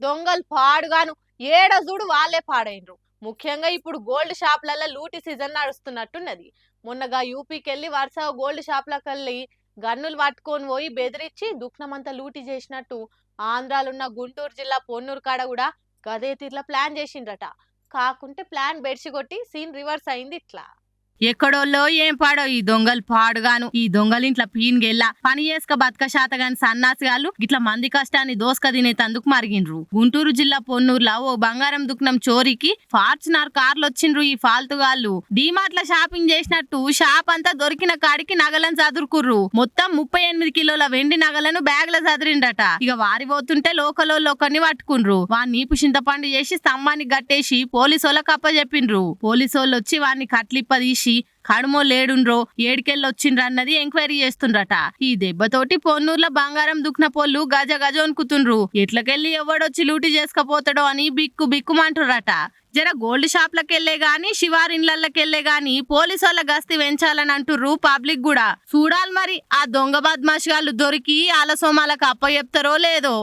దొంగలు పాడుగాను ఏడ చూడు వాళ్ళే పాడైనరు. ముఖ్యంగా ఇప్పుడు గోల్డ్ షాప్లలో లూటీ సీజన్ నడుస్తున్నట్టున్నది. మొన్నగా యూపీకెళ్ళి వరుస గోల్డ్ షాప్లకెళ్ళి గన్నులు పట్టుకొని పోయి బెదిరించి దుఃఖనమంతా లూటీ చేసినట్టు ఆంధ్రాలున్న గుంటూరు జిల్లా పొన్నూరు కాడ కూడా గదే తీర్ల ప్లాన్ చేసిండ్రట. కాకుంటే ప్లాన్ బెడిసిగొట్టి సీన్ రివర్స్ అయింది ఇట్లా. ఎక్కడోళ్ళో ఏం పాడో ఈ దొంగలు పాడుగాను. ఈ దొంగలింట్ల పీన్గెల్లా పని చేసుక బతక శాతగాని సన్నాసిగాళ్ళు గిట్ల మంది కష్టాన్ని దోసుక తినేతందుకు మరిగిండ్రు. గుంటూరు జిల్లా పొన్నూరులో ఓ బంగారం దుకాణం చోరీకి ఫార్చునర్ కార్లు వచ్చిండ్రు ఈ ఫాల్తుగాళ్ళు. డీమార్ట్ల షాపింగ్ చేసినట్టు షాప్ అంతా దొరికిన కాడికి నగలను చదురుకుర్రు. మొత్తం 38 కిలోల వెండి నగలను బ్యాగ్ల చదిరిండట. ఇక వారి పోతుంటే లోకలోళ్ళు ఒకరిని పట్టుకుండ్రు. వాన్ని నీపు చింతపండు చేసి స్తంభానికి గట్టేసి పోలీసోళ్ళకు అప్పచెప్పిండ్రు. పోలీసోళ్ళు వచ్చి వాన్ని కట్లిప్ప తీసి కడుమో లేడుండ్రో ఏడికెళ్ళొచ్చిండ్రు అన్నది ఎంక్వైరీ చేస్తుండ్రట. ఈ దెబ్బతోటి పొన్నూర్ల బంగారం దుక్న పోళ్ళు గజ గజ వణుకుతుండ్రు. ఎట్లకెళ్ళి ఎవడొచ్చి లూటి చేసుకపోతాడో అని బిక్కు బిక్కుమంటుర్రట. జర గోల్డ్ షాప్లకెళ్లే గాని శివారిండ్లకెళ్లే గాని పోలీసోళ్ళ గస్తీ పెంచాలని అంటుర్రు పబ్లిక్ కూడా. చూడాలి మరి ఆ దొంగ బద్మాష్ గాళ్ళు దొరికి ఆలసోమాలకు అప్ప చెప్తారో లేదో.